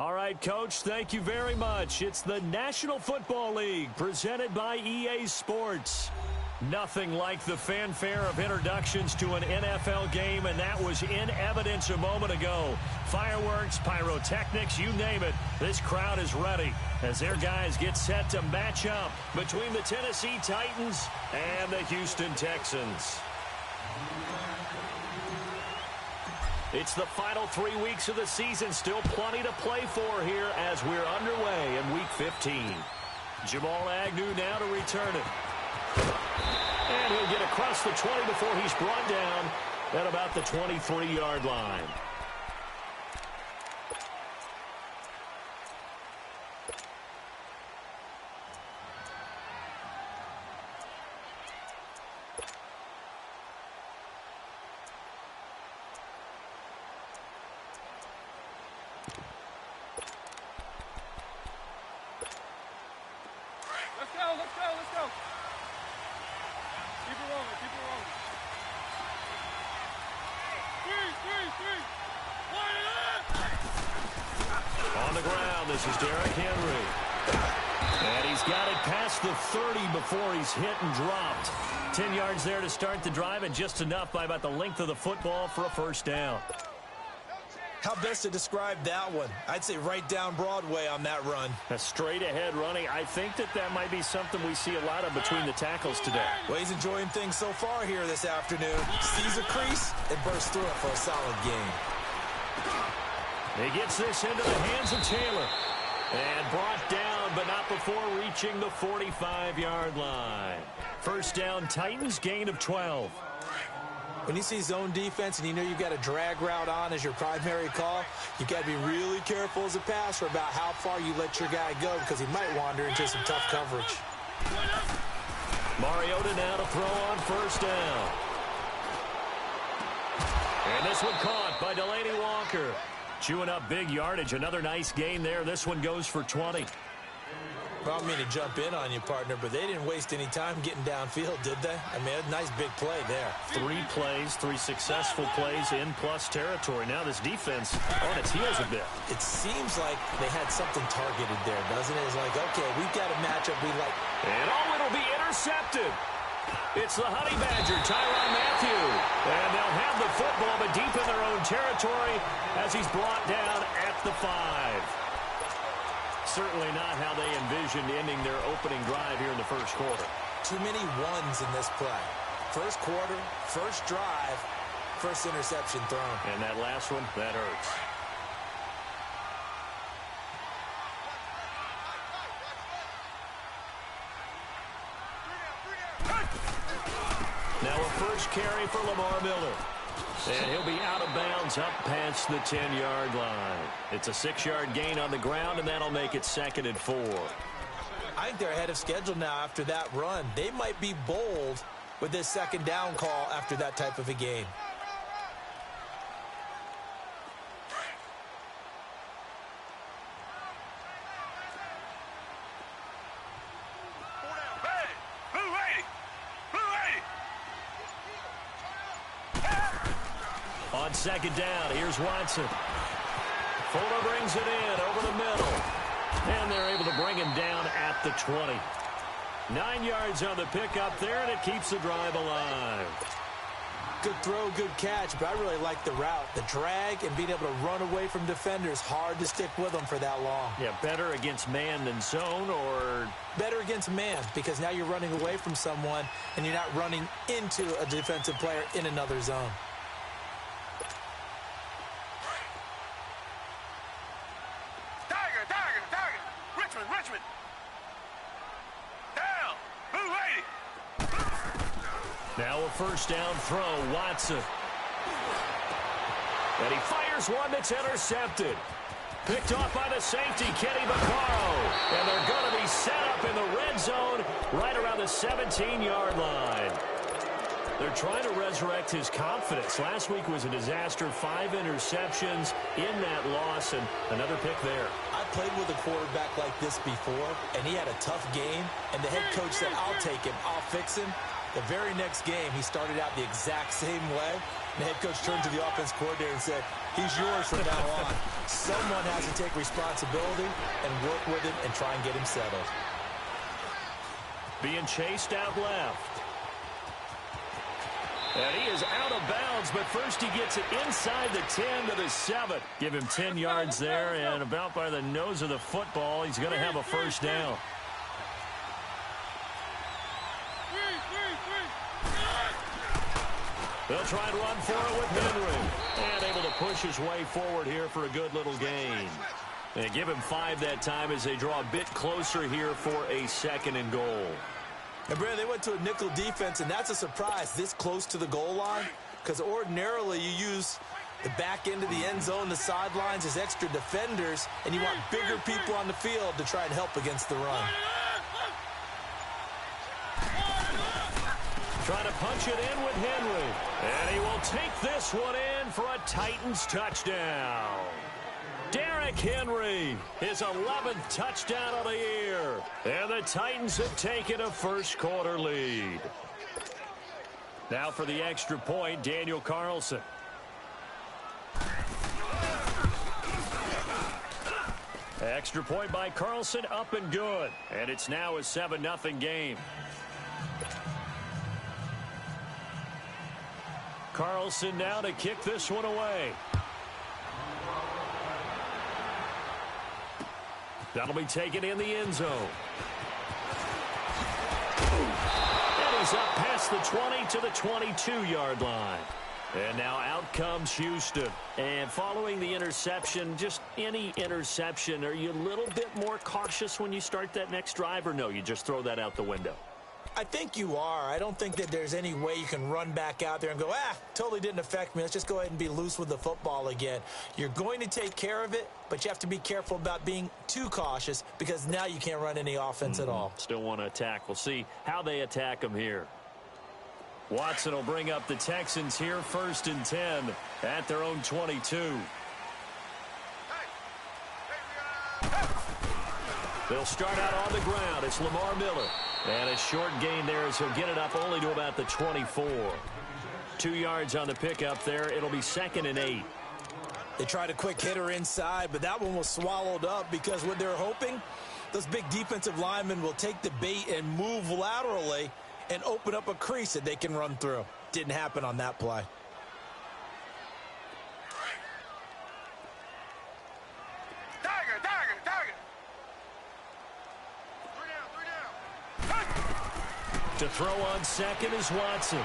All right, Coach, thank you very much. It's the National Football League presented by EA Sports. Nothing like the fanfare of introductions to an NFL game, and that was in evidence a moment ago. Fireworks, pyrotechnics, you name it. This crowd is ready as their guys get set to match up between the Tennessee Titans and the Houston Texans. It's the final 3 weeks of the season. Still plenty to play for here as we're underway in Week 15. Jamal Agnew now to return it. And he'll get across the 20 before he's brought down at about the 23-yard line. Let's go. Keep it rolling. Three. On the ground, this is Derrick Henry. And he's got it past the 30 before he's hit and dropped. 10 yards there to start the drive, and just enough by about the length of the football for a first down. How best to describe that one? I'd say right down Broadway on that run. A straight-ahead running. I think that might be something we see a lot of between the tackles today. Well, he's enjoying things so far here this afternoon. Sees a crease and bursts through it for a solid gain. He gets this into the hands of Taylor. And brought down, but not before reaching the 45-yard line. First down, Titans, gain of 12. When you see zone defense and you know you've got a drag route on as your primary call, you got to be really careful as a passer about how far you let your guy go because he might wander into some tough coverage. Mariota now to throw on first down. And this one caught by Delaney Walker. Chewing up big yardage. Another nice gain there. This one goes for 20. Well, I don't mean to jump in on you, partner, but they didn't waste any time getting downfield, did they? I mean, a nice big play there. 3 plays, 3 successful plays in plus territory. Now this defense on its heels a bit. It seems like they had something targeted there, doesn't it? It's like, okay, we've got a matchup we like. And it'll be intercepted. It's the Honey Badger, Tyrann Mathieu. And they'll have the football, but deep in their own territory as he's brought down at the 5. Certainly not how they envisioned ending their opening drive here in the first quarter. Too many ones in this play. First quarter, first drive, first interception thrown. And that last one, that hurts. Now a first carry for Lamar Miller. And he'll be out of bounds up past the 10-yard line. It's a 6-yard gain on the ground, and that'll make it 2nd and 4. I think they're ahead of schedule now after that run. They might be bold with this second down call after that type of a game. On second down, here's Watson. Fuller brings it in over the middle. And they're able to bring him down at the 20. 9 yards on the pickup there, and it keeps the drive alive. Good throw, good catch, but I really like the route. The drag and being able to run away from defenders, hard to stick with them for that long. Yeah, better against man than zone, or? Better against man, because now you're running away from someone, and you're not running into a defensive player in another zone. Richmond. Down. Move 80. Now a first down throw, Watson. And he fires one that's intercepted. Picked off by the safety, Kenny Vaccaro. And they're going to be set up in the red zone right around the 17-yard line. They're trying to resurrect his confidence. Last week was a disaster. 5 interceptions in that loss, and another pick there. I played with a quarterback like this before, and he had a tough game, and the head coach said, I'll take him, I'll fix him. The very next game, he started out the exact same way, The head coach turned to the offense coordinator and said, he's yours from now on. Someone has to take responsibility and work with him and try and get him settled. Being chased out left. And he is out of bounds, but first he gets it inside the 10 to the 7. Give him 10 yards there, and about by the nose of the football, he's going to have a first down. They'll try and run for it with Henry. And able to push his way forward here for a good little gain. And give him 5 that time as they draw a bit closer here for a 2nd and goal. And, Brad, they went to a nickel defense, and that's a surprise this close to the goal line, because ordinarily you use the back end of the end zone, the sidelines as extra defenders, and you want bigger people on the field to try and help against the run. Trying to punch it in with Henry. And he will take this one in for a Titans touchdown. Derrick Henry, his 11th touchdown of the year. And the Titans have taken a first-quarter lead. Now for the extra point, Daniel Carlson. Extra point by Carlson, up and good. And it's now a 7-0 game. Carlson now to kick this one away. That'll be taken in the end zone. And he's up past the 20 to the 22-yard line. And now out comes Houston. And following the interception, just any interception, are you a little bit more cautious when you start that next drive, or no, you just throw that out the window? I think you are. I don't think that there's any way you can run back out there and go, totally didn't affect me. Let's just go ahead and be loose with the football again. You're going to take care of it, but you have to be careful about being too cautious because now you can't run any offense at all. Still want to attack. We'll see how they attack them here. Watson will bring up the Texans here, 1st and 10 at their own 22. They'll start out on the ground. It's Lamar Miller. And a short gain there as he'll get it up only to about the 24. 2 yards on the pickup there. It'll be 2nd and 8. They tried a quick hitter inside, but that one was swallowed up because what they're hoping, those big defensive linemen will take the bait and move laterally and open up a crease that they can run through. Didn't happen on that play. To throw on second is Watson.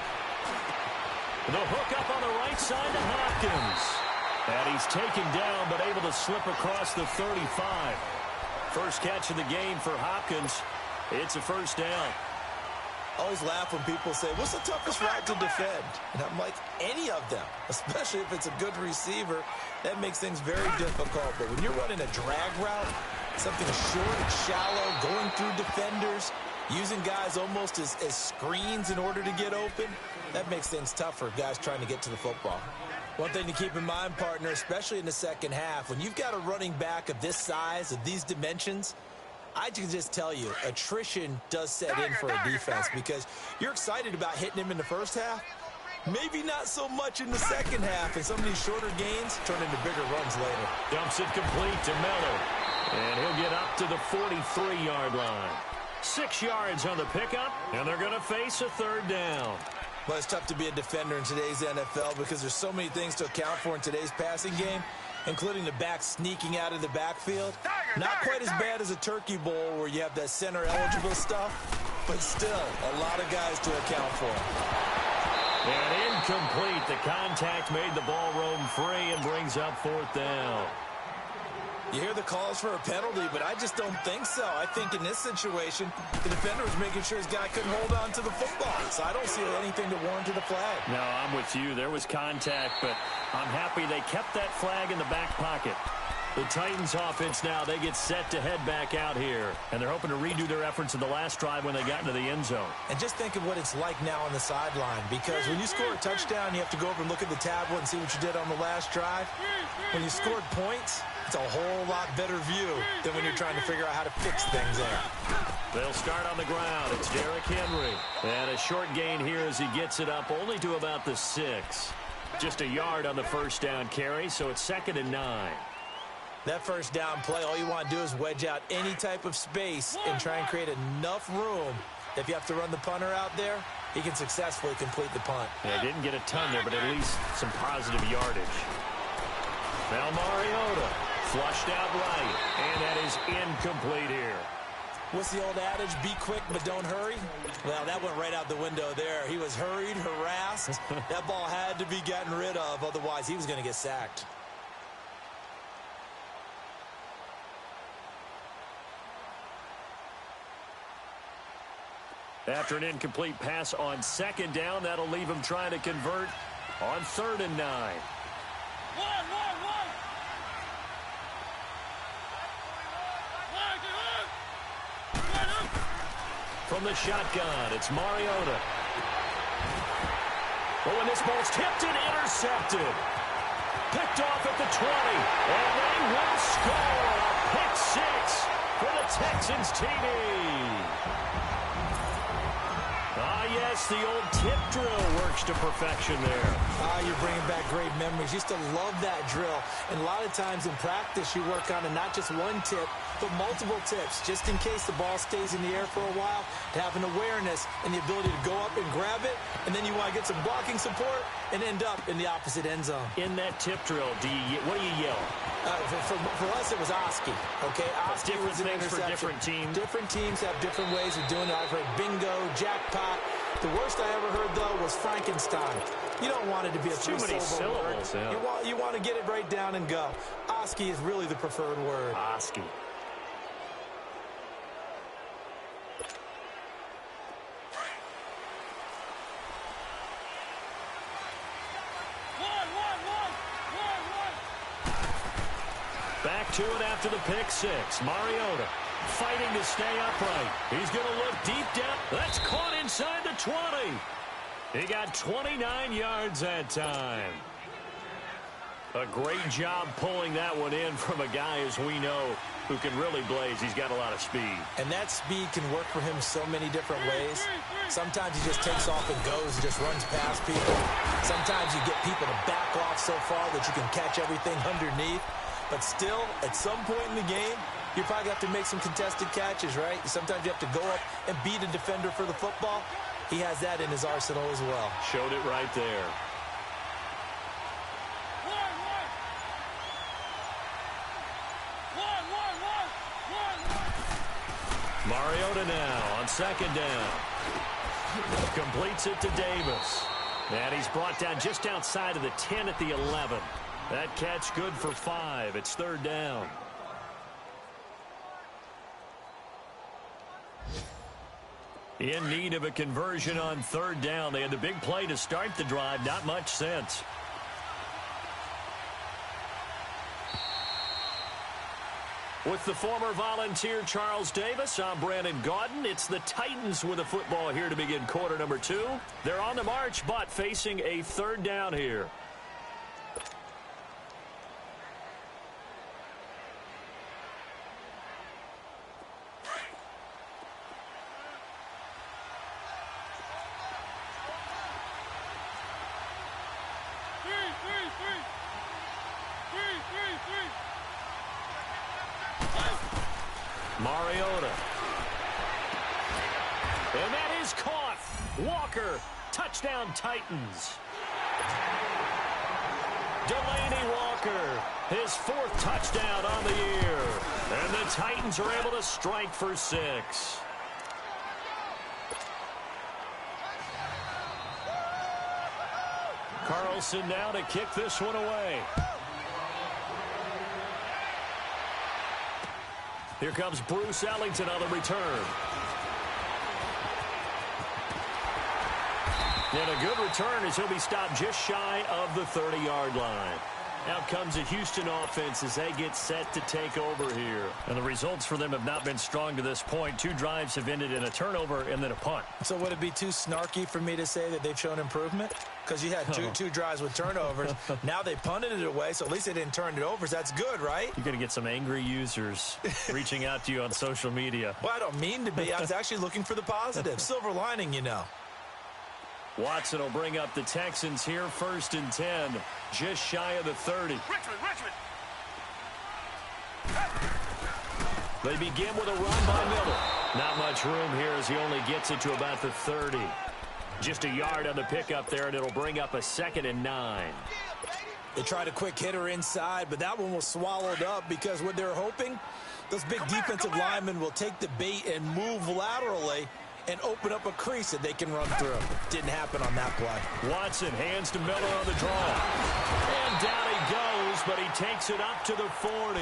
The hook up on the right side to Hopkins. And he's taken down but able to slip across the 35. First catch of the game for Hopkins. It's a first down. I always laugh when people say, what's the toughest route to defend? And I'm like, any of them, especially if it's a good receiver. That makes things very difficult. But when you're running a drag route, something short, shallow, going through defenders, using guys almost as screens in order to get open, that makes things tough for guys trying to get to the football. One thing to keep in mind, partner, especially in the second half, when you've got a running back of this size, of these dimensions, I can just tell you, attrition does set in for a defense because you're excited about hitting him in the first half. Maybe not so much in the second half, and some of these shorter gains turn into bigger runs later. Dumps it complete to Miller. And he'll get up to the 43-yard line. 6 yards on the pickup, and they're going to face a 3rd down. Well, it's tough to be a defender in today's NFL because there's so many things to account for in today's passing game, including the back sneaking out of the backfield. Not quite as bad as a turkey bowl where you have that center-eligible stuff, but still a lot of guys to account for. And incomplete. The contact made the ball roam free and brings up 4th down. You hear the calls for a penalty, but I just don't think so. I think in this situation, the defender was making sure his guy couldn't hold on to the football. So I don't see anything to warrant the flag. No, I'm with you. There was contact, but I'm happy they kept that flag in the back pocket. The Titans offense now, they get set to head back out here. And they're hoping to redo their efforts in the last drive when they got into the end zone. And just think of what it's like now on the sideline. Because when you score a touchdown, you have to go over and look at the tablet and see what you did on the last drive. When you scored points, it's a whole lot better view than when you're trying to figure out how to fix things there. They'll start on the ground. It's Derrick Henry. And a short gain here as he gets it up only to about the 6. Just a yard on the first down carry, so it's 2nd and 9. That first down play, all you want to do is wedge out any type of space and try and create enough room. If you have to run the punter out there, he can successfully complete the punt. Yeah, didn't get a ton there, but at least some positive yardage. Now Mariota flushed out right, and that is incomplete here. What's the old adage? Be quick, but don't hurry. Well, that went right out the window there. He was hurried, harassed. That ball had to be gotten rid of, otherwise he was going to get sacked. After an incomplete pass on 2nd down, that'll leave him trying to convert on 3rd and 9. From the shotgun, it's Mariota. Oh, and this ball's tipped and intercepted. Picked off at the 20, and they will score a pick 6 for the Texans TD. Ah, yes, the old tip drill works to perfection there. You're bringing back great memories. Used to love that drill. And a lot of times in practice, you work on it, not just one tip, but multiple tips, just in case the ball stays in the air for a while, to have an awareness and the ability to go up and grab it, and then you want to get some blocking support and end up in the opposite end zone. In that tip drill, what do you yell? For us, it was Oski. Okay, Oski was an interception. For different teams. Different teams have different ways of doing it. I've heard bingo, jackpot. The worst I ever heard, though, was Frankenstein. You don't want it to be a too many syllables. Yeah. You want to get it right down and go. Oski is really the preferred word. Oski. Back to it after the pick 6. Mariota fighting to stay upright. He's going to look deep down. That's caught inside the 20. He got 29 yards that time. A great job pulling that one in from a guy, as we know, who can really blaze. He's got a lot of speed. And that speed can work for him so many different ways. Sometimes he just takes off and goes and just runs past people. Sometimes you get people to back off so far that you can catch everything underneath. But still, at some point in the game, you probably have to make some contested catches, right? Sometimes you have to go up and beat a defender for the football. He has that in his arsenal as well. Showed it right there. Mariota now on 2nd down. Completes it to Davis. And he's brought down just outside of the 10 at the 11. That catch good for 5. It's 3rd down. In need of a conversion on 3rd down. They had the big play to start the drive. Not much sense. With the former Volunteer Charles Davis, I'm Brandon Gaudin. It's the Titans with the football here to begin quarter number 2. They're on the march, but facing a 3rd down here. Mariota. And that is caught. Walker. Touchdown Titans. Delaney Walker. His 4th touchdown on the year. And the Titans are able to strike for 6. Carlson now to kick this one away. Here comes Bruce Ellington on the return. And a good return as he'll be stopped just shy of the 30-yard line. Out comes the Houston offense as they get set to take over here. And the results for them have not been strong to this point. 2 drives have ended in a turnover and then a punt. So would it be too snarky for me to say that they've shown improvement? Because you had two drives with turnovers. Now they punted it away, so at least they didn't turn it over. So that's good, right? You're going to get some angry users reaching out to you on social media. Well, I don't mean to be. I was actually looking for the positive. Silver lining, you know. Watson will bring up the Texans here 1st and 10, just shy of the 30. Richmond. They begin with a run by Miller. Not much room here as he only gets it to about the 30. Just a yard on the pickup there, and it'll bring up a 2nd and 9. They tried a quick hitter inside, but that one was swallowed up because what they're hoping, those big defensive linemen will take the bait and move laterally and open up a crease that they can run through. Didn't happen on that play. Watson hands to Miller on the draw. And down he goes, but he takes it up to the 40.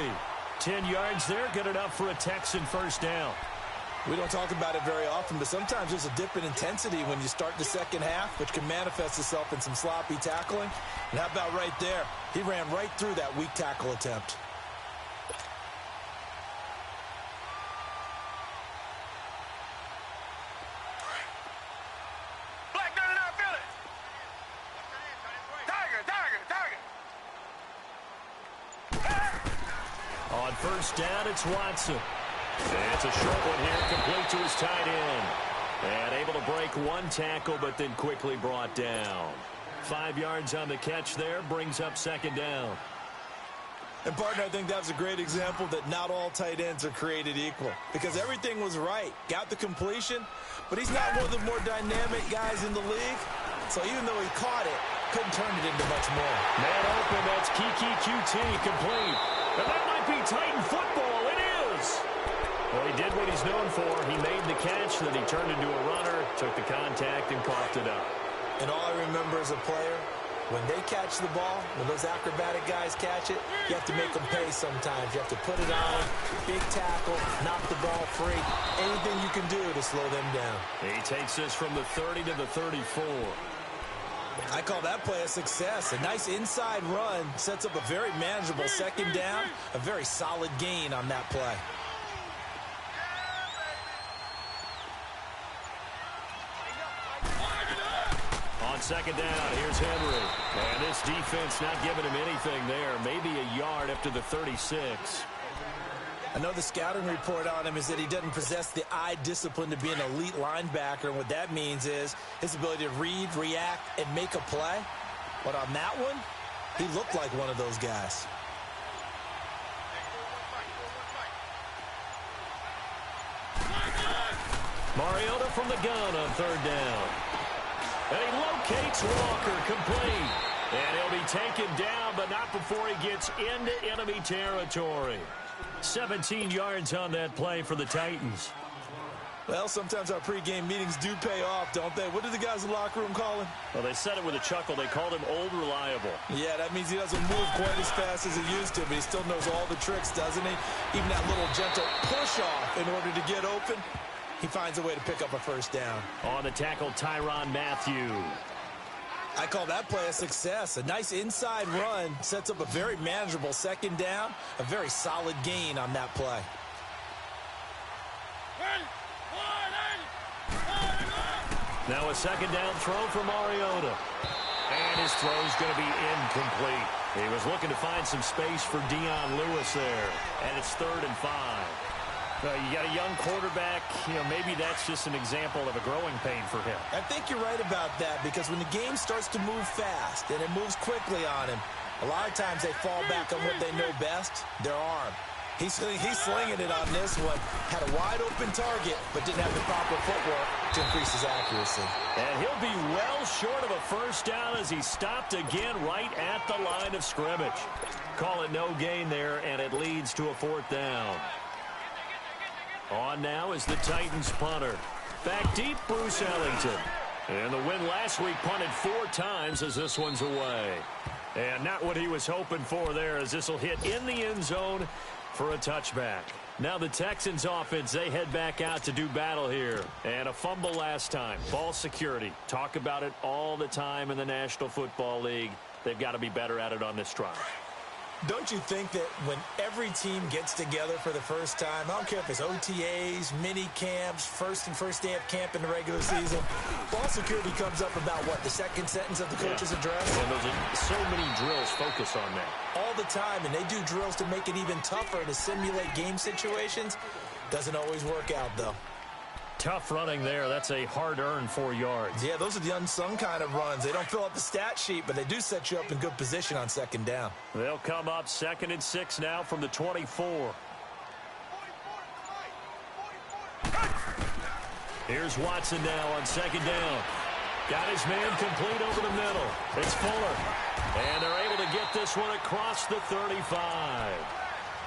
10 yards there, good enough for a Texan 1st down. We don't talk about it very often, but sometimes there's a dip in intensity when you start the second half, which can manifest itself in some sloppy tackling. And how about right there? He ran right through that weak tackle attempt. On 1st down, it's Watson. It's a short one here, complete to his tight end. And able to break one tackle, but then quickly brought down. 5 yards on the catch there, brings up 2nd down. And, partner, I think that was a great example that not all tight ends are created equal. Because everything was right. Got the completion, but he's not one of the more dynamic guys in the league. So even though he caught it, couldn't turn it into much more. Man open, that's WK15 complete. And that might be Titan football. It is. Well, he did what he's known for. He made the catch, then he turned into a runner, took the contact, and coughed it up. And all I remember as a player, when they catch the ball, when those acrobatic guys catch it, you have to make them pay sometimes. You have to put it on, big tackle, knock the ball free. Anything you can do to slow them down. He takes this from the 30 to the 34. I call that play a success. A nice inside run sets up a very manageable 2nd down, a very solid gain on that play. On 2nd down, here's Henry. And this defense not giving him anything there. Maybe a yard up to the 36. I know the scouting report on him is that he doesn't possess the eye discipline to be an elite linebacker. And what that means is his ability to read, react, and make a play. But on that one, he looked like one of those guys. Mariota from the gun on 3rd down. And he locates Walker complete. And he'll be taken down, but not before he gets into enemy territory. 17 yards on that play for the Titans. Well, sometimes our pregame meetings do pay off, don't they? What do the guys in the locker room call him? Well, they said it with a chuckle. They called him Old Reliable. Yeah, that means he doesn't move quite as fast as he used to, but he still knows all the tricks, doesn't he? Even that little gentle push-off in order to get open, he finds a way to pick up a 1st down. On the tackle, Tyrann Mathieu. I call that play a success. A nice inside run sets up a very manageable 2nd down, a very solid gain on that play. Now a 2nd down throw for Mariota. And his throw is going to be incomplete. He was looking to find some space for Dion Lewis there. And it's 3rd and 5. You got a young quarterback, maybe that's just an example of a growing pain for him. I think you're right about that because when the game starts to move fast and it moves quickly on him, a lot of times they fall back on what they know best, their arm. He's slinging it on this one. Had a wide open target, but didn't have the proper footwork to increase his accuracy. And he'll be well short of a 1st down as he stopped again right at the line of scrimmage. Call it no gain there, and it leads to a 4th down. On now is the Titans punter. Back deep, Bruce Ellington. And the win last week punted 4 times as this one's away. And not what he was hoping for there as this will hit in the end zone for a touchback. Now the Texans offense, they head back out to do battle here. And a fumble last time. Ball security. Talk about it all the time in the National Football League. They've got to be better at it on this drive. Don't you think that when every team gets together for the first time, I don't care if it's OTAs, mini camps, first day of camp in the regular season, ball security comes up about what, the 2nd sentence of the coach's address? And those are so many drills focus on that. All the time, and they do drills to make it even tougher to simulate game situations. Doesn't always work out, though. Tough running there. That's a hard-earned 4 yards. Yeah, those are the unsung kind of runs. They don't fill up the stat sheet, but they do set you up in good position on second down. They'll come up 2nd and 6 now from the 24. Here's Watson now on 2nd down. Got his man complete over the middle. It's Fuller. And they're able to get this one across the 35.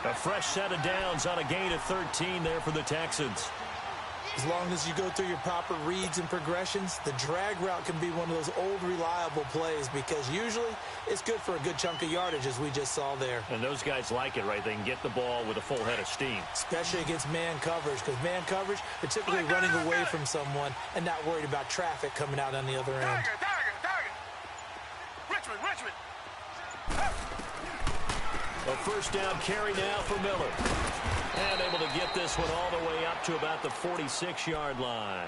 A fresh set of downs on a gain of 13 there for the Texans. As long as you go through your proper reads and progressions, the drag route can be one of those old reliable plays because usually it's good for a good chunk of yardage, as we just saw there. And those guys like it, right? They can get the ball with a full head of steam. Especially against man coverage, because man coverage, they're typically running away from someone and not worried about traffic coming out on the other end. Target. Richmond. A first down carry now for Miller. And able to get this one all the way up to about the 46-yard line.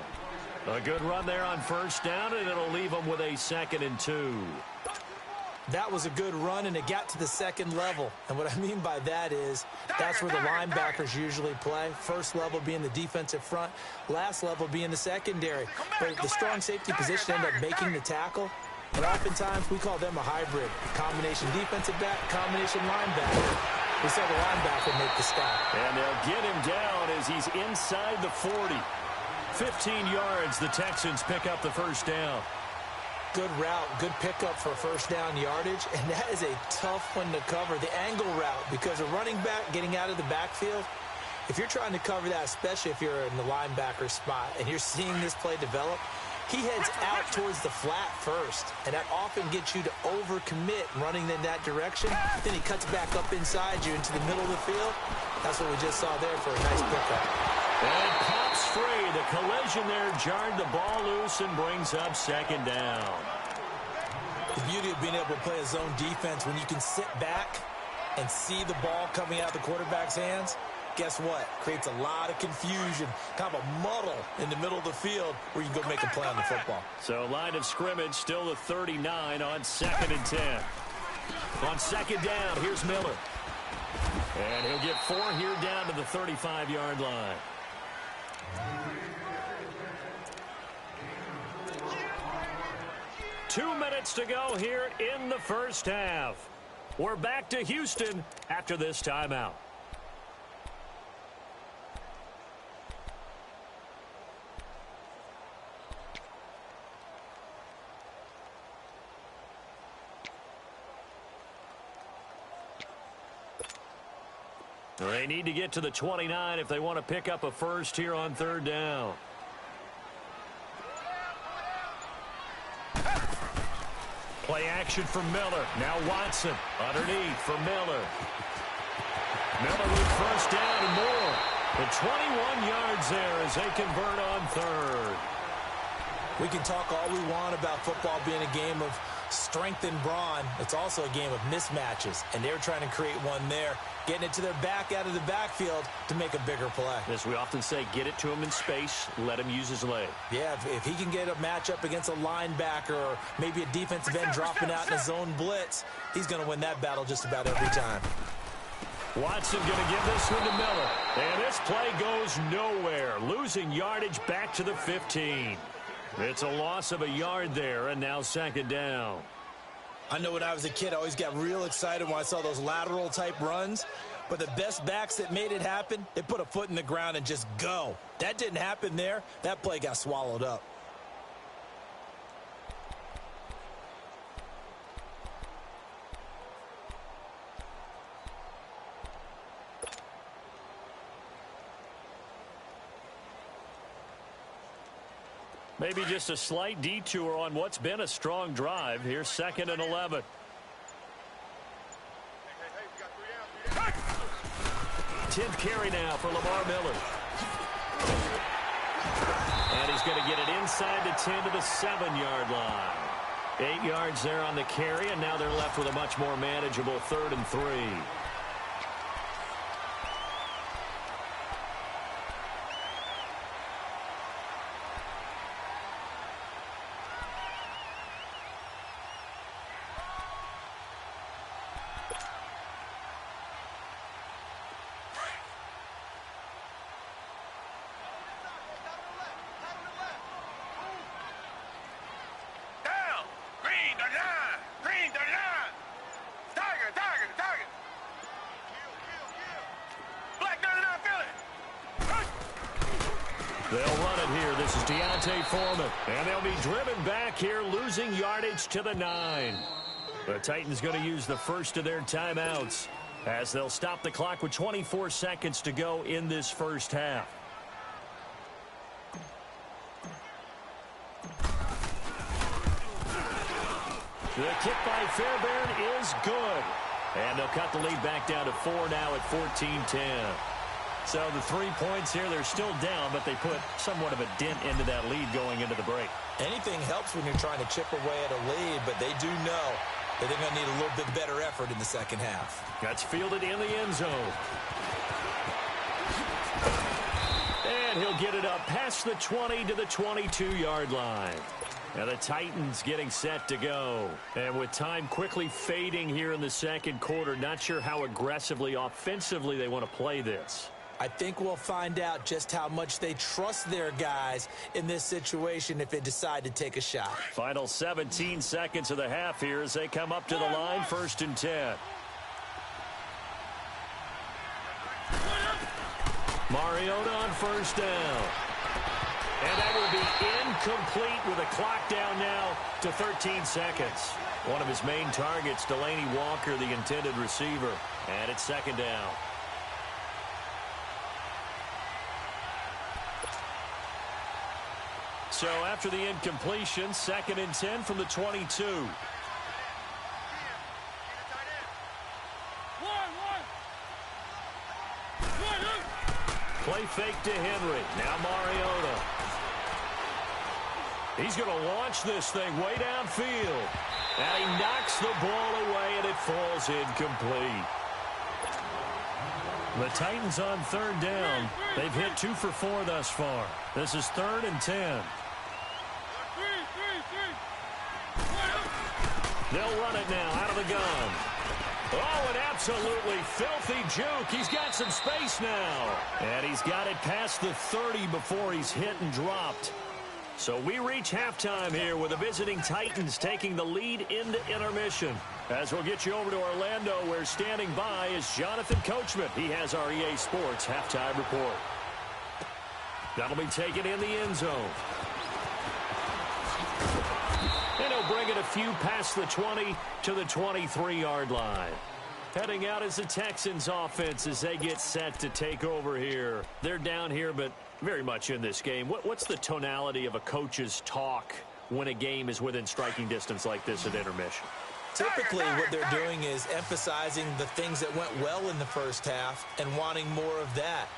A good run there on first down, and it'll leave them with a 2nd and 2. That was a good run, and it got to the second level. And what I mean by that is that's where the linebackers usually play. First level being the defensive front, last level being the secondary. But the strong safety position ended up making the tackle. And oftentimes we call them a hybrid. Combination defensive back, combination linebacker. We saw the linebacker make the stop. And they'll get him down as he's inside the 40. 15 yards, the Texans pick up the first down. Good route, good pickup for first down yardage, and that is a tough one to cover, the angle route, because a running back getting out of the backfield, if you're trying to cover that, especially if you're in the linebacker spot and you're seeing this play develop, he heads out towards the flat first, and that often gets you to overcommit running in that direction. Then he cuts back up inside you into the middle of the field. That's what we just saw there for a nice pickup. And pops free. The collision there jarred the ball loose and brings up 2nd down. The beauty of being able to play a zone defense when you can sit back and see the ball coming out of the quarterback's hands, guess what? Creates a lot of confusion, kind of a muddle in the middle of the field where you can go make a play on the football. So line of scrimmage still the 39 on 2nd and 10. On 2nd down, here's Miller. And he'll get 4 here down to the 35-yard line. Two minutes to go here in the first half. We're back to Houston after this timeout. They need to get to the 29 if they want to pick up a first here on 3rd down. Play action for Miller. Now Watson underneath for Miller. Miller with first down and more. The 21 yards there as they convert on 3rd. We can talk all we want about football being a game of strength and brawn. It's also a game of mismatches, and they're trying to create one there, getting it to their back out of the backfield to make a bigger play. As we often say, get it to him in space, let him use his leg. Yeah, if he can get a matchup against a linebacker or maybe a defensive end dropping out in a zone blitz, he's going to win that battle just about every time. Watson going to give this one to Miller. And this play goes nowhere, losing yardage back to the 15. It's a loss of a yard there, and now 2nd down. I know when I was a kid, I always got real excited when I saw those lateral-type runs. But the best backs that made it happen, they put a foot in the ground and just go. That didn't happen there. That play got swallowed up. Maybe just a slight detour on what's been a strong drive. Here's 2nd and 11. 10th carry now for Lamar Miller. And he's going to get it inside the 10 to the 7-yard line. 8 yards there on the carry, and now they're left with a much more manageable 3rd and 3. They'll run it here. This is Deontay Foreman. And they'll be driven back here, losing yardage to the 9. The Titans going to use the first of their timeouts as they'll stop the clock with 24 seconds to go in this first half. The kick by Fairbairn is good. And they'll cut the lead back down to 4 now at 14-10. So the 3 points here, they're still down, but they put somewhat of a dent into that lead going into the break. Anything helps when you're trying to chip away at a lead, but they do know that they're going to need a little bit better effort in the second half. That's fielded in the end zone. And he'll get it up past the 20 to the 22-yard line. Now the Titans getting set to go. And with time quickly fading here in the second quarter, not sure how aggressively, offensively they want to play this. I think we'll find out just how much they trust their guys in this situation if they decide to take a shot. Final 17 seconds of the half here as they come up to the line, 1st and 10. Mariota on 1st down. And that will be incomplete with a clock down now to 13 seconds. One of his main targets, Delaney Walker, the intended receiver. And it's 2nd down. So after the incompletion, 2nd and 10 from the 22. Play fake to Henry. Now Mariota. He's going to launch this thing way downfield. And he knocks the ball away, and it falls incomplete. The Titans on 3rd down. They've hit 2 for 4 thus far. This is 3rd and 10. They'll run it now out of the gun. Oh, an absolutely filthy juke. He's got some space now. And he's got it past the 30 before he's hit and dropped. So we reach halftime here with the visiting Titans taking the lead into intermission. As we'll get you over to Orlando, where standing by is Jonathan Coachman. He has our EA Sports halftime report. That'll be taken in the end zone. And he'll bring it a few past the 20 to the 23-yard line. Heading out is the Texans offense as they get set to take over here. They're down here, but very much in this game. What's the tonality of a coach's talk when a game is within striking distance like this at intermission? Typically, what they're doing is emphasizing the things that went well in the first half and wanting more of that.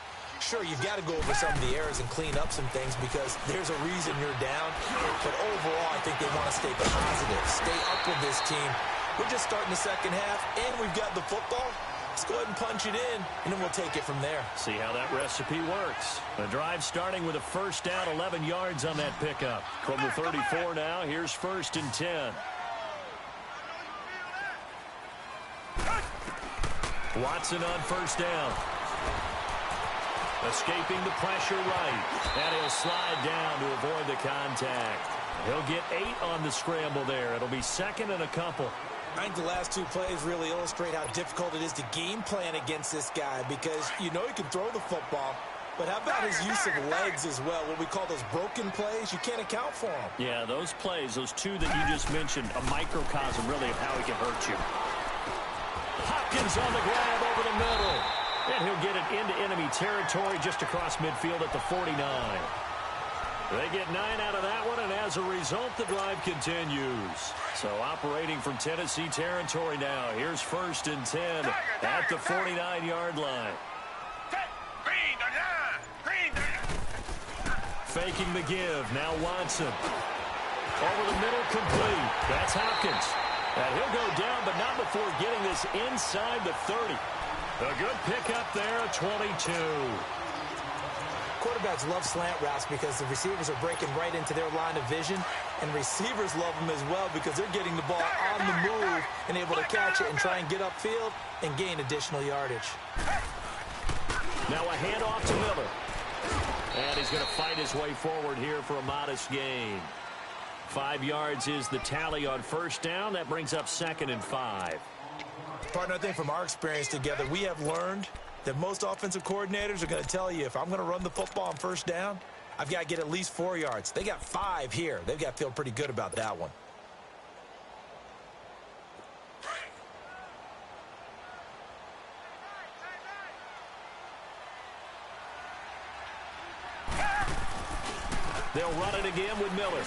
Sure, you've got to go over some of the errors and clean up some things because there's a reason you're down. But overall, I think they want to stay positive, stay up with this team. We're just starting the second half, and we've got the football. Let's go ahead and punch it in, and then we'll take it from there. See how that recipe works. The drive starting with a 1st down, 11 yards on that pickup. From the 34 now, here's 1st and 10. Watson on 1st down. Escaping the pressure right. And he'll slide down to avoid the contact. He'll get 8 on the scramble there. It'll be 2nd and a couple. I think the last 2 plays really illustrate how difficult it is to game plan against this guy because you know he can throw the football, but how about his use of legs as well? What we call those broken plays, you can't account for them. Yeah, those plays, those 2 that you just mentioned, a microcosm really of how he can hurt you. Hopkins on the grab over the middle. And he'll get it into enemy territory just across midfield at the 49. They get 9 out of that one, and as a result, the drive continues. So operating from Tennessee territory now. Here's 1st and 10 at the 49-yard line. Faking the give. Now Watson. Over the middle, complete. That's Hopkins. And he'll go down, but not before getting this inside the 30. A good pickup there at 22. Quarterbacks love slant routes because the receivers are breaking right into their line of vision, and receivers love them as well because they're getting the ball on the move and able to catch it and try and get upfield and gain additional yardage. Now a handoff to Miller. And he's going to fight his way forward here for a modest gain. 5 yards is the tally on 1st down. That brings up 2nd and 5. Partner, I think from our experience together, we have learned that most offensive coordinators are going to tell you, if I'm going to run the football on 1st down, I've got to get at least 4 yards. They got 5 here. They've got to feel pretty good about that one. They'll run it again with Miller.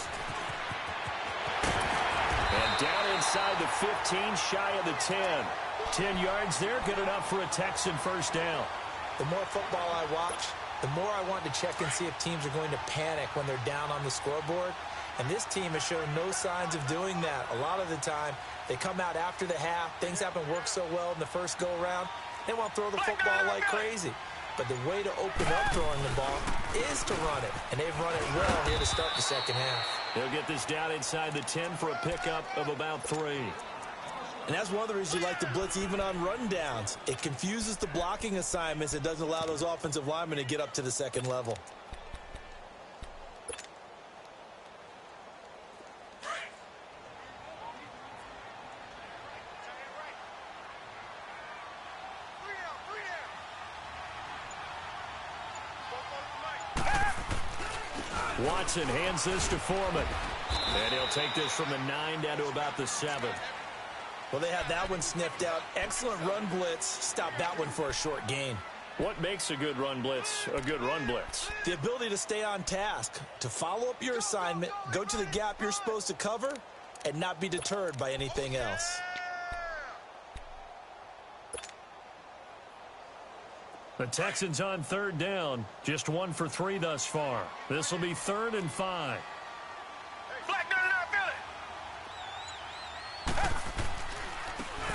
And down inside the 15, shy of the 10. 10 yards there, good enough for a Texan first down. The more football I watch, the more I want to check and see if teams are going to panic when they're down on the scoreboard. And this team has shown no signs of doing that. A lot of the time, they come out after the half. Things haven't worked so well in the first go-around. They want to throw the football like crazy. But the way to open up throwing the ball is to run it. And they've run it well here to start the second half. They'll get this down inside the 10 for a pickup of about 3. And that's one of the reasons you like to blitz even on run downs. It confuses the blocking assignments. It doesn't allow those offensive linemen to get up to the second level. Watson hands this to Foreman. And he'll take this from the 9 down to about the 7. Well, they had that one sniffed out. Excellent run blitz. Stop that one for a short gain. What makes a good run blitz a good run blitz? The ability to stay on task, to follow up your assignment, go to the gap you're supposed to cover, and not be deterred by anything else. The Texans on 3rd down. Just 1 for 3 thus far. This will be 3rd and 5.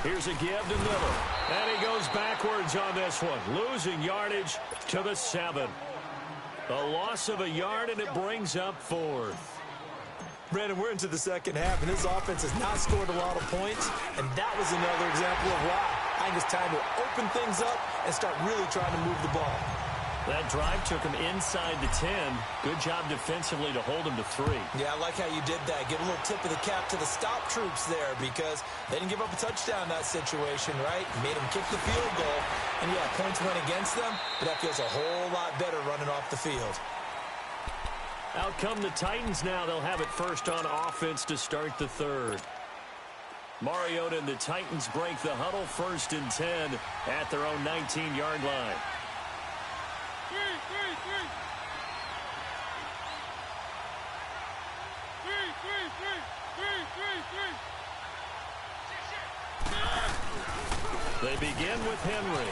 Here's a give to Miller. And he goes backwards on this one. Losing yardage to the 7. A loss of a yard, and it brings up 4th. Brandon, we're into the second half, and this offense has not scored a lot of points, and that was another example of why. I think it's time to open things up and start really trying to move the ball. That drive took him inside the 10. Good job defensively to hold him to 3. Yeah, I like how you did that. Give a little tip of the cap to the stop troops there because they didn't give up a touchdown in that situation, right? Made them kick the field goal. And, yeah, points went against them, but that feels a whole lot better running off the field. Out come the Titans now. They'll have it first on offense to start the 3rd. Mariota and the Titans break the huddle, 1st and 10 at their own 19-yard line. They begin with Henry.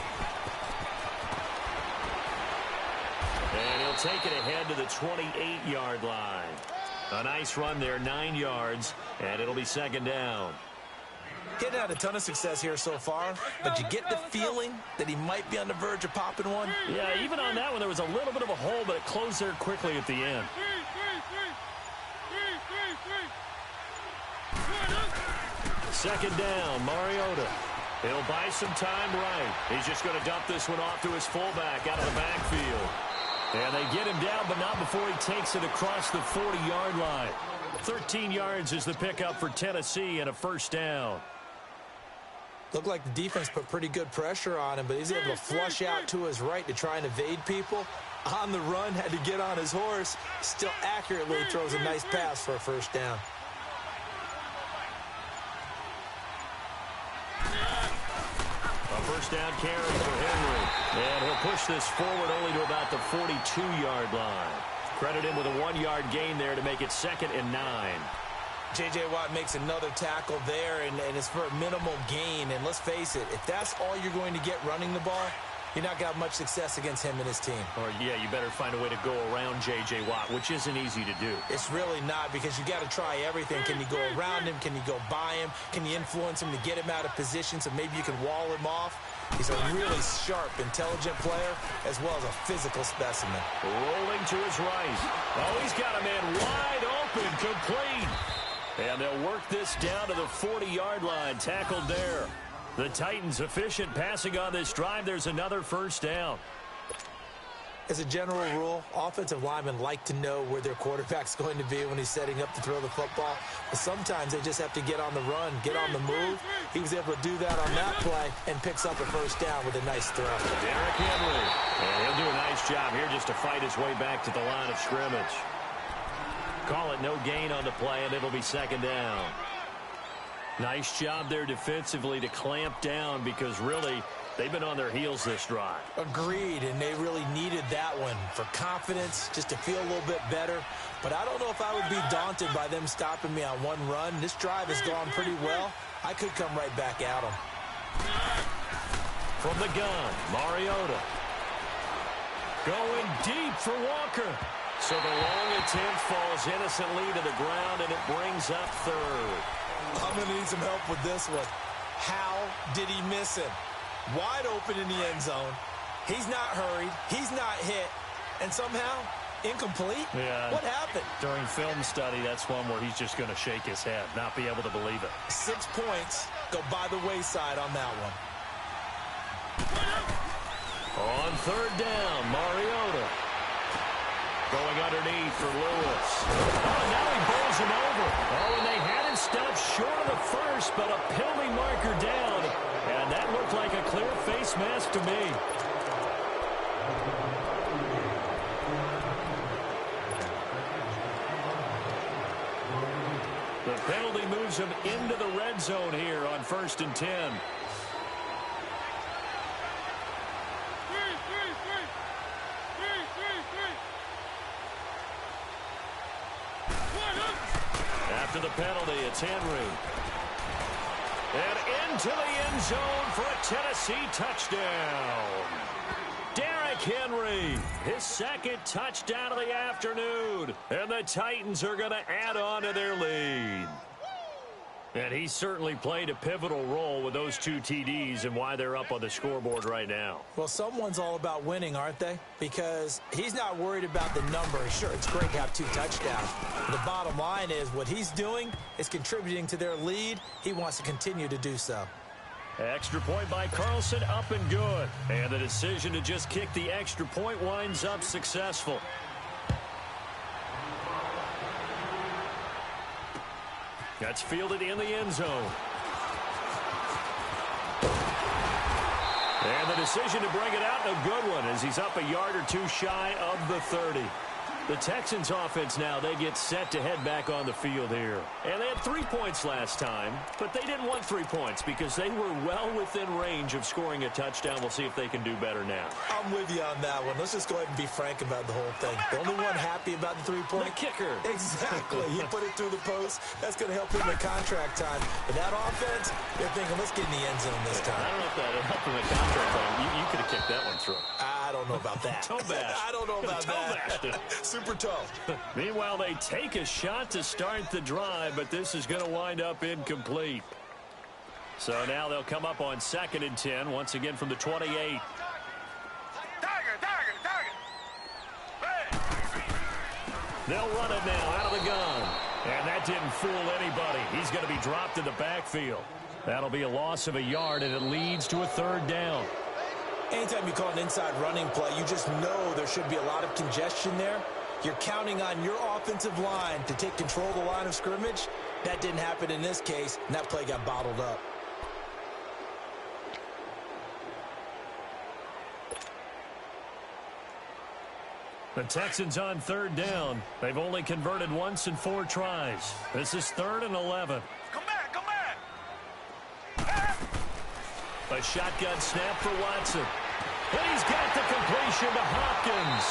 And he'll take it ahead to the 28-yard line. A nice run there, 9 yards, and it'll be 2nd down. Getting had a ton of success here so far, but you get the feeling that he might be on the verge of popping one. Yeah, even on that one, there was a little bit of a hole, but it closed there quickly at the end. 2nd down, Mariota. He'll buy some time right. He's just going to dump this one off to his fullback out of the backfield. And they get him down, but not before he takes it across the 40-yard line. 13 yards is the pickup for Tennessee and a 1st down. Looked like the defense put pretty good pressure on him, but he's able to flush out to his right to try and evade people. On the run, had to get on his horse. Still accurately throws a nice pass for a 1st down. A 1st down carry for Henry. And he'll push this forward only to about the 42-yard line. Credit him with a 1-yard gain there to make it 2nd and 9. J.J. Watt makes another tackle there, and it's for a minimal gain. And let's face it, if that's all you're going to get running the ball, you're not going to have much success against him and his team. Or, yeah, you better find a way to go around J.J. Watt, which isn't easy to do. It's really not, because you got to try everything. Can you go around him? Can you go by him? Can you influence him to get him out of position so maybe you can wall him off? He's a really sharp, intelligent player, as well as a physical specimen. Rolling to his right. Oh, he's got a man wide open, complete. And they'll work this down to the 40-yard line, tackled there. The Titans efficient passing on this drive. There's another 1st down. As a general rule, offensive linemen like to know where their quarterback's going to be when he's setting up to throw the football. But sometimes they just have to get on the run, get on the move. He was able to do that on that play and picks up a first down with a nice throw. Derrick Henry. And he'll do a nice job here just to fight his way back to the line of scrimmage. Call it no gain on the play, and it'll be second down. Nice job there defensively to clamp down because really they've been on their heels this drive. Agreed, and they really needed that one for confidence, just to feel a little bit better. But I don't know if I would be daunted by them stopping me on one run. This drive has gone pretty well. I could come right back at them. From the gun, Mariota. Going deep for Walker. So the long attempt falls innocently to the ground, and it brings up third. I'm going to need some help with this one. How did he miss him? Wide open in the end zone. He's not hurried. He's not hit. And somehow, incomplete? Yeah. What happened? During film study, that's one where he's just going to shake his head, not be able to believe it. 6 points go by the wayside on that one. On third down, Mariota. Going underneath for Lewis. Oh, now he bowls him over. Oh, and they had him stopped short of the first, but a penalty marker down. And that looked like a clear face mask to me. The penalty moves him into the red zone here on 1st and 10. After the penalty, it's Henry. And into the end zone for a Tennessee touchdown. Derrick Henry, his second touchdown of the afternoon. And the Titans are going to add on to their lead. And he certainly played a pivotal role with those 2 TDs and why they're up on the scoreboard right now. Well, someone's all about winning, aren't they? Because he's not worried about the number. Sure, it's great to have 2 touchdowns. But the bottom line is what he's doing is contributing to their lead. He wants to continue to do so. Extra point by Carlson, up and good. And the decision to just kick the extra point winds up successful. That's fielded in the end zone. And the decision to bring it out, a good one, as he's up a yard or 2 shy of the 30. The Texans offense now, they get set to head back on the field here. And they had 3 points last time, but they didn't want 3 points because they were well within range of scoring a touchdown. We'll see if they can do better now. I'm with you on that one. Let's just go ahead and be frank about the whole thing. The only one happy about the 3-point? The kicker. Exactly. He put it through the post. That's going to help him in contract time. But that offense, they're thinking, let's get in the end zone this time. I don't know if that would help him in contract time. You could have kicked that one through. I don't know about that. Toe bash. I don't know about that. Super toe. Meanwhile, they take a shot to start the drive, but this is going to wind up incomplete. So now they'll come up on 2nd and 10, once again from the 28. Target. They'll run it now out of the gun. And that didn't fool anybody. He's going to be dropped in the backfield. That'll be a loss of a yard, and it leads to a 3rd down. Anytime you call an inside running play, you just know there should be a lot of congestion there. You're counting on your offensive line to take control of the line of scrimmage. That didn't happen in this case, and that play got bottled up. The Texans on 3rd down. They've only converted once in 4 tries. This is 3rd and 11. Come back. A shotgun snap for Watson. And he's got the completion to Hopkins.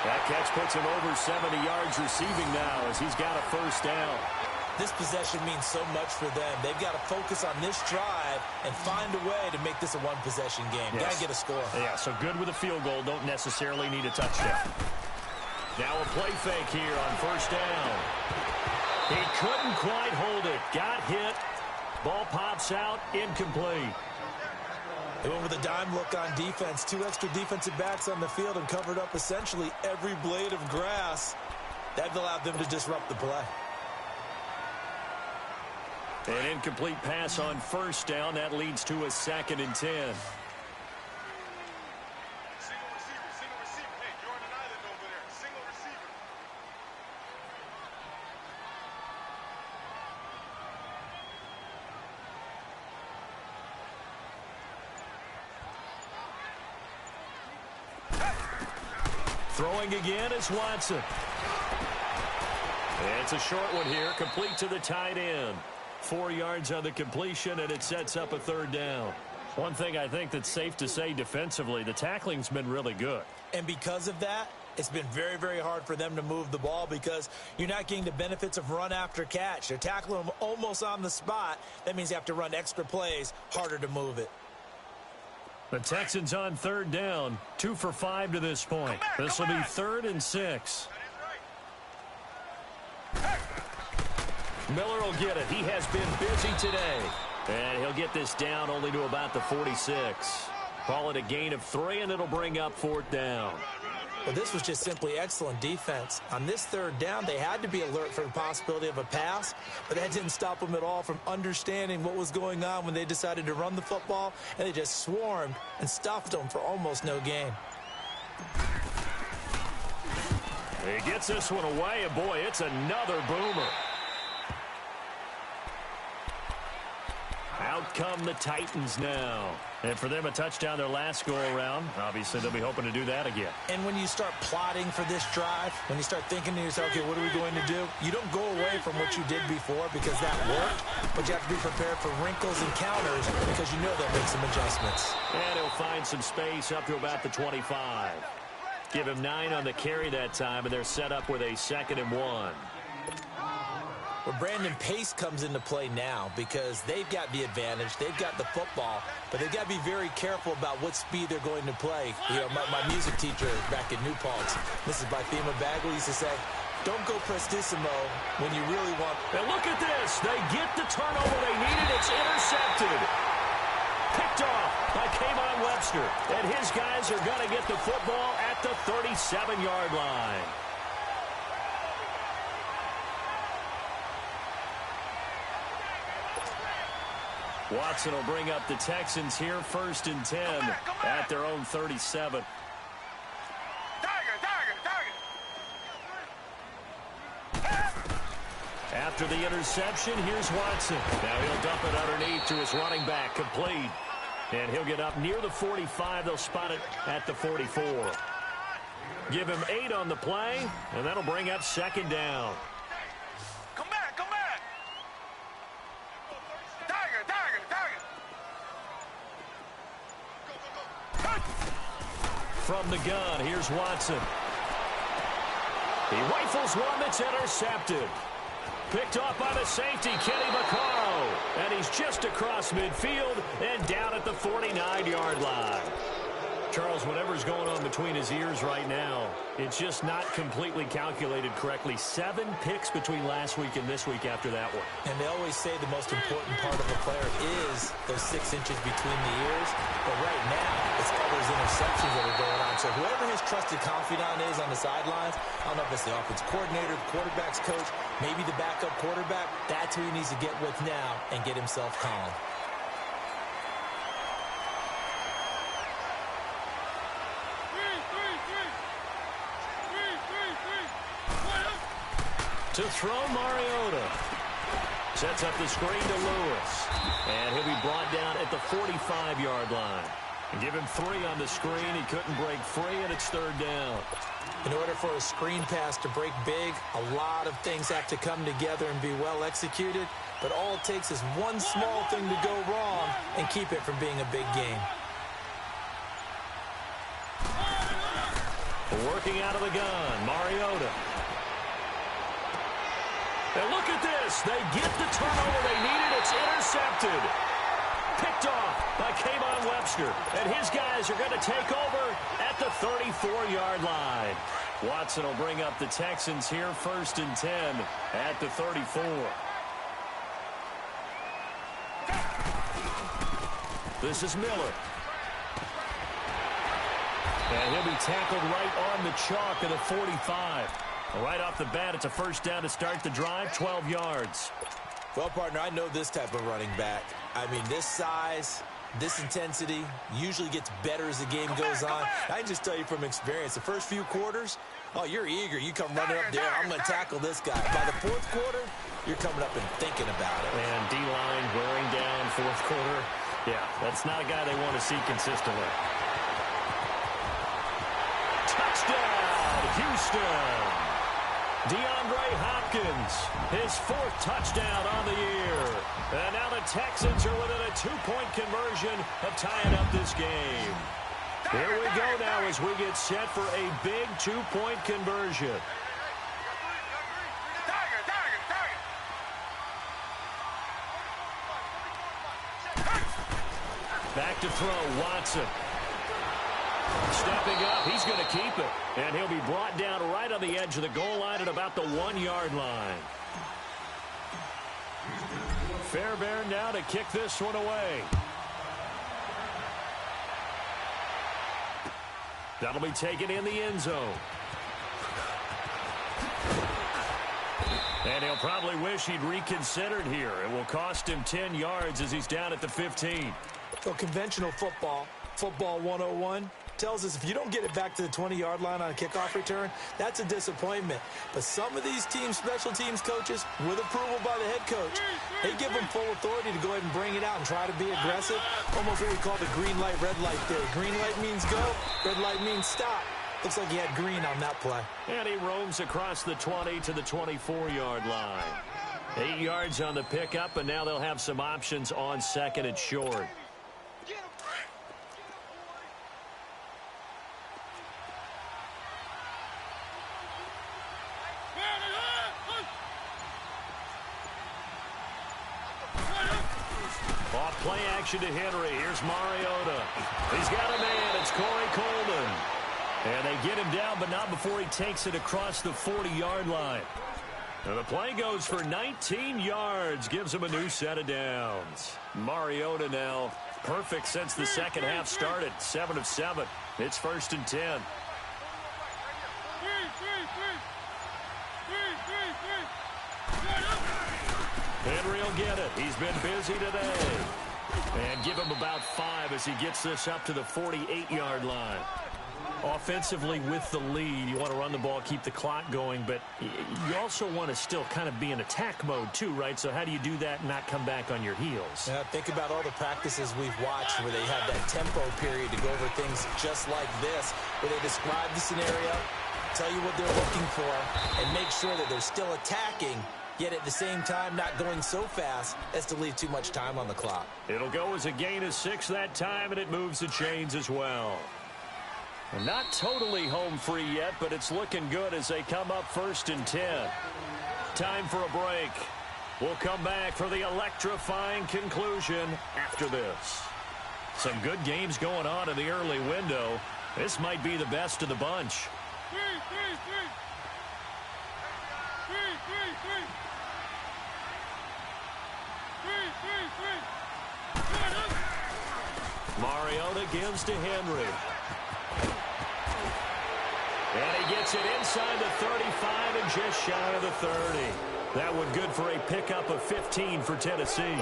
That catch puts him over 70 yards receiving now as he's got a 1st down. This possession means so much for them. They've got to focus on this drive and find a way to make this a one-possession game. Yes. Got to get a score. Yeah, so good with a field goal. Don't necessarily need a touchdown. Now a play fake here on 1st down. He couldn't quite hold it. Got hit. Ball pops out. Incomplete. They went with a dime look on defense. 2 extra defensive backs on the field and covered up essentially every blade of grass. That allowed them to disrupt the play. An incomplete pass on 1st down. That leads to a 2nd and 10. Single receiver. Throwing again is Watson. It's a short one here, complete to the tight end. 4 yards on the completion, and it sets up a third down. One thing I think that's safe to say defensively, the tackling's been really good. And because of that, it's been very, very hard for them to move the ball because you're not getting the benefits of run after catch. They're tackling them almost on the spot. That means you have to run extra plays, harder to move it. The Texans on third down, 2 for 5 to this point. This will be 3rd and 6. Miller will get it. He has been busy today. And he'll get this down only to about the 46. Call it a gain of 3, and it'll bring up 4th down. Well, this was just simply excellent defense. On this third down, they had to be alert for the possibility of a pass, but that didn't stop them at all from understanding what was going on when they decided to run the football, and they just swarmed and stuffed them for almost no gain. He gets this one away, and boy, it's another boomer. Out come the Titans now. And for them, a touchdown their last go-around. Obviously, they'll be hoping to do that again. And when you start plotting for this drive, when you start thinking to yourself, okay, what are we going to do? You don't go away from what you did before because that worked, but you have to be prepared for wrinkles and counters because you know they'll make some adjustments. And he'll find some space up to about the 25. Give him 9 on the carry that time, and they're set up with a 2nd and 1. Well, Brandon, pace comes into play now because they've got the advantage. They've got the football, but they've got to be very careful about what speed they're going to play. You know, my music teacher back in New Paltz, Mrs. Bythema Bagley, used to say, don't go prestissimo when you really want. And look at this. They get the turnover they needed. It's intercepted. Picked off by Kayvon Webster. And his guys are going to get the football at the 37-yard line. Watson will bring up the Texans here, 1st and 10 at their own 37. After the interception, here's Watson. Now he'll dump it underneath to his running back, complete. And he'll get up near the 45. They'll spot it at the 44. Give him 8 on the play, and that'll bring up 2nd down. Come back, come back. From the gun, here's Watson. He rifles one that's intercepted. Picked off by the safety, Kenny Vaccaro. And he's just across midfield and down at the 49-yard line. Charles, whatever's going on between his ears right now, it's just not completely calculated correctly. 7 picks between last week and this week after that one. And they always say the most important part of a player is those 6 inches between the ears. But right now, it's all those interceptions that are going on. So whoever his trusted confidant is on the sidelines, I don't know if it's the offense coordinator, the quarterback's coach, maybe the backup quarterback, that's who he needs to get with now and get himself calm. To throw, Mariota. Sets up the screen to Lewis. And he'll be brought down at the 45-yard line. And give him 3 on the screen. He couldn't break free, and it's 3rd down. In order for a screen pass to break big, a lot of things have to come together and be well executed. But all it takes is one small thing to go wrong and keep it from being a big game. Working out of the gun, Mariota. And look at this. They get the turnover they needed. It's intercepted. Picked off by Kayvon Webster. And his guys are going to take over at the 34-yard line. Watson will bring up the Texans here, 1st and 10 at the 34. This is Miller. And he'll be tackled right on the chalk of the 45. Right off the bat, it's a 1st down to start the drive, 12 yards. Well, partner, I know this type of running back. I mean, this size, this intensity usually gets better as the game goes on. I can just tell you from experience, the first few quarters, oh, you're eager. You come running up there, I'm going to tackle this guy. By the 4th quarter, you're coming up and thinking about it. And D-line wearing down 4th quarter. Yeah, that's not a guy they want to see consistently. Touchdown! Houston. DeAndre Hopkins, his 4th touchdown on the year. And now the Texans are within a 2-point conversion of tying up this game. Here we go now as we get set for a big 2-point conversion. Back to throw, Watson. Stepping up, he's going to keep it. And he'll be brought down right on the edge of the goal line at about the 1-yard line. Fairbairn now to kick this one away. That'll be taken in the end zone. And he'll probably wish he'd reconsidered here. It will cost him 10 yards as he's down at the 15. So conventional football 101, tells us if you don't get it back to the 20-yard line on a kickoff return, that's a disappointment. But some of these teams, special teams coaches, with approval by the head coach, they give them full authority to go ahead and bring it out and try to be aggressive. Almost what we call the green light, red light theory. Green light means go, red light means stop. Looks like he had green on that play. And he roams across the 20 to the 24-yard line. 8 yards on the pickup, and now they'll have some options on 2nd and short. Play action to Henry. Here's Mariota. He's got a man. It's Corey Coleman. And they get him down, but not before he takes it across the 40-yard line. And the play goes for 19 yards. Gives him a new set of downs. Mariota now perfect since the second half started. 7 of 7. It's 1st and 10. Henry will get it. He's been busy today. And give him about 5 as he gets this up to the 48-yard line. Offensively with the lead, you want to run the ball, keep the clock going, but you also want to still kind of be in attack mode too, right? So how do you do that and not come back on your heels? Yeah, think about all the practices we've watched where they have that tempo period to go over things just like this, where they describe the scenario, tell you what they're looking for, and make sure that they're still attacking, yet at the same time not going so fast as to leave too much time on the clock. It'll go as a gain of 6 that time, and it moves the chains as well. And not totally home free yet, but it's looking good as they come up 1st and 10. Time for a break. We'll come back for the electrifying conclusion after this. Some good games going on in the early window. This might be the best of the bunch. Mariota gives to Henry. And he gets it inside the 35 and just shy of the 30. That one good for a pickup of 15 for Tennessee.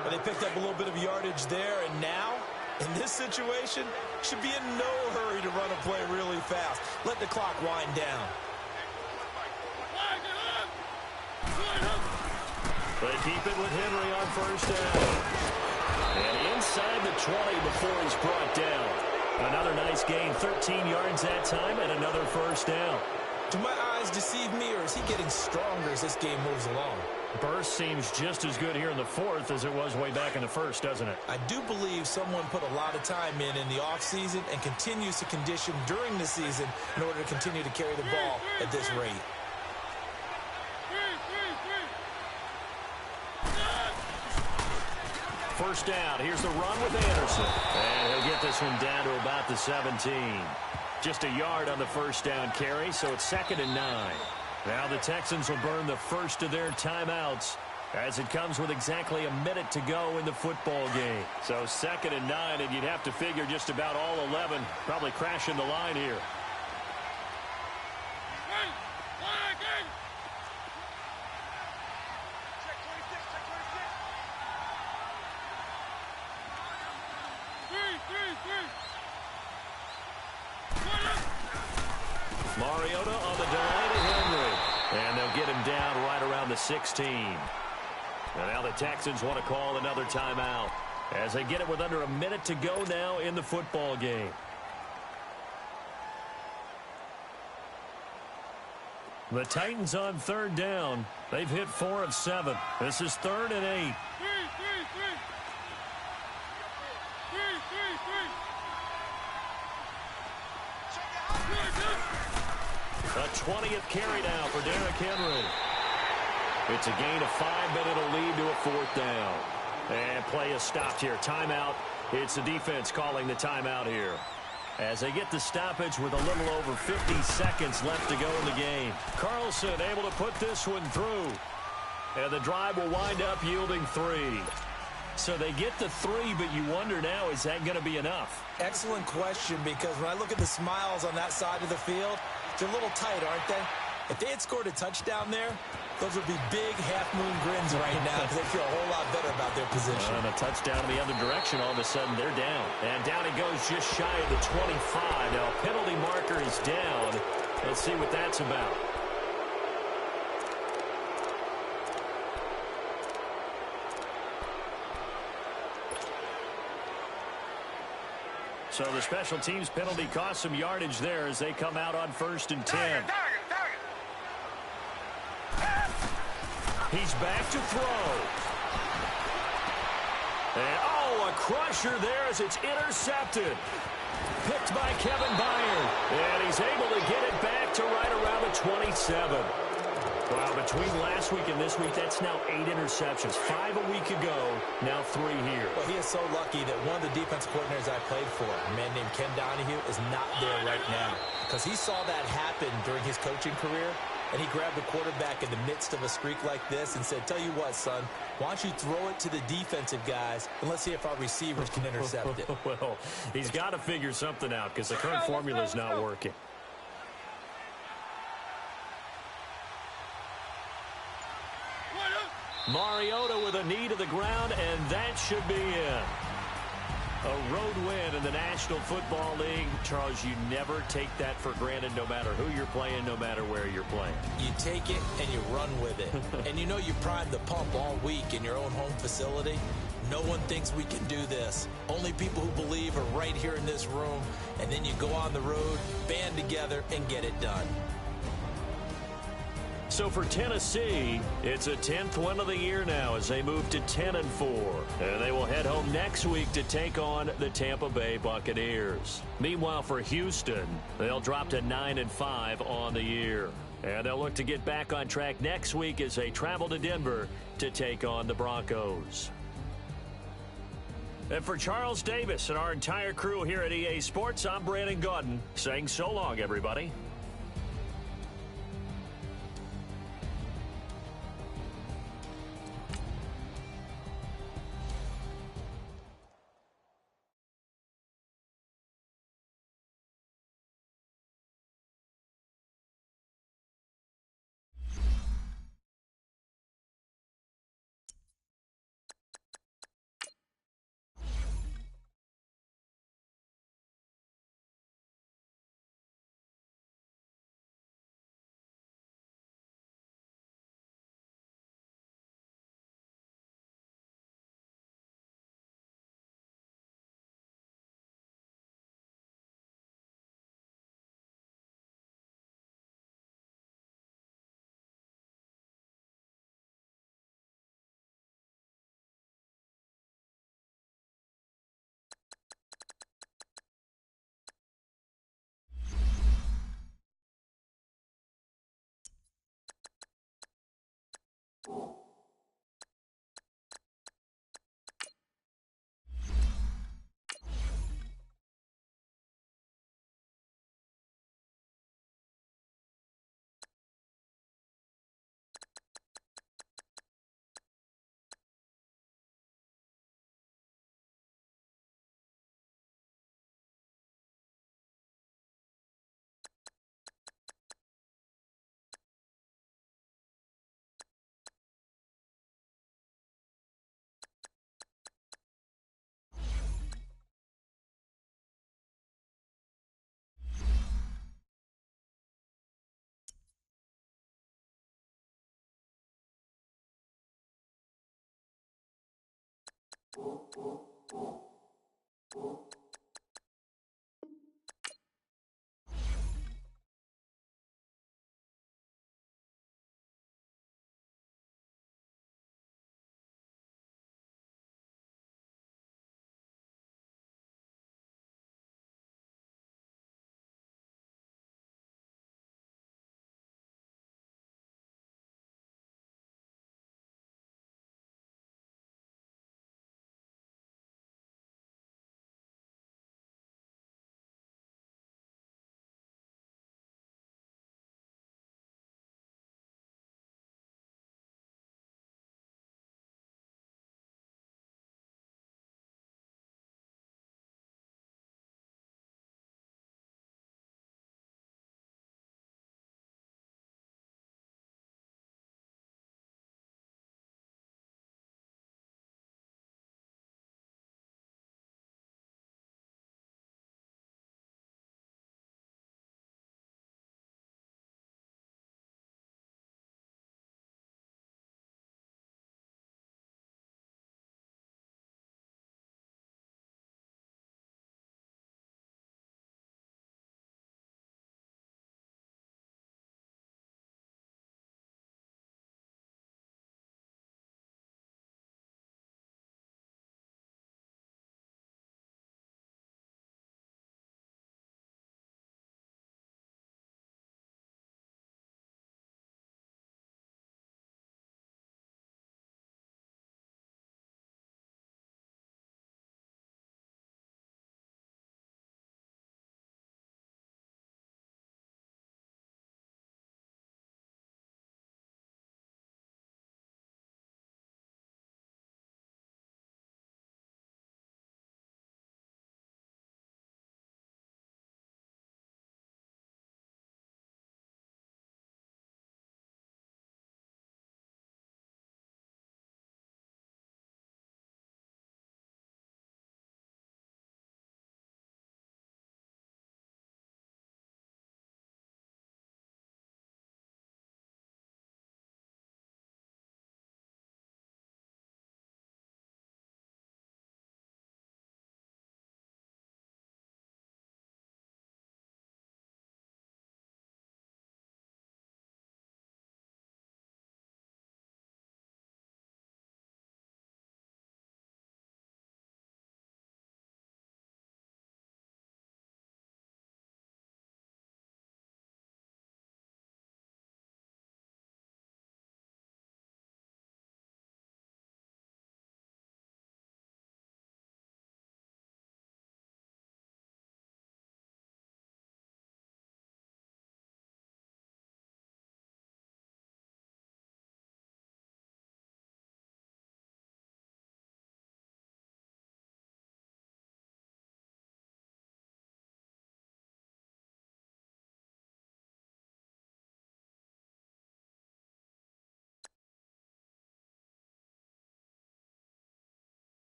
Well, they picked up a little bit of yardage there, and now, in this situation, should be in no hurry to run a play really fast. Let the clock wind down. They keep it with Henry on 1st down. And inside the 20 before he's brought down. Another nice gain, 13 yards that time, and another 1st down. Do my eyes deceive me, or is he getting stronger as this game moves along? Burst seems just as good here in the 4th as it was way back in the 1st, doesn't it? I do believe someone put a lot of time in the offseason and continues to condition during the season in order to continue to carry the ball at this rate. First down. Here's the run with Anderson. And he'll get this one down to about the 17. Just a yard on the 1st down carry, so it's 2nd and 9. Now the Texans will burn the first of their timeouts as it comes with exactly a minute to go in the football game. So 2nd and 9, and you'd have to figure just about all 11 probably crashing the line here. Mariota on the delay to Henry. And they'll get him down right around the 16. And now the Texans want to call another timeout as they get it with under a minute to go now in the football game. The Titans on third down. They've hit 4 of 7. This is 3rd and 8. A 20th carry now for Derrick Henry. It's a gain of 5, but it'll lead to a 4th down. And play is stopped here. Timeout. It's the defense calling the timeout here, as they get the stoppage with a little over 50 seconds left to go in the game. Carlson able to put this one through. And the drive will wind up yielding 3. So they get the 3, but you wonder now, is that going to be enough? Excellent question, because when I look at the smiles on that side of the field, they're a little tight, aren't they? If they had scored a touchdown there, those would be big half-moon grins right now, because they feel a whole lot better about their position. And a touchdown in the other direction, all of a sudden they're down. And down he goes just shy of the 25. Now a penalty marker is down. Let's see what that's about. So the special teams penalty cost some yardage there as they come out on 1st and 10. He's back to throw. And, oh, a crusher there as it's intercepted. Picked by Kevin Byard. And he's able to get it back to right around the 27. Wow, between last week and this week, that's now 8 interceptions. 5 a week ago, now 3 here. Well, he is so lucky that one of the defense coordinators I played for, a man named Ken Donahue, is not there right now, because he saw that happen during his coaching career, and he grabbed the quarterback in the midst of a streak like this and said, tell you what, son, why don't you throw it to the defensive guys, and let's see if our receivers can intercept it. Well, he's got to figure something out, because the current formula is not working. Mariota with a knee to the ground, and that should be it. A road win in the National Football League. Charles, you never take that for granted no matter who you're playing, no matter where you're playing. You take it and you run with it. And you know you primed the pump all week in your own home facility. No one thinks we can do this. Only people who believe are right here in this room. And then you go on the road, band together, and get it done. So for Tennessee, it's a 10th win of the year now as they move to 10-4. And they will head home next week to take on the Tampa Bay Buccaneers. Meanwhile, for Houston, they'll drop to 9-5 on the year. And they'll look to get back on track next week as they travel to Denver to take on the Broncos. And for Charles Davis and our entire crew here at EA Sports, I'm Brandon Gaudin saying so long, everybody.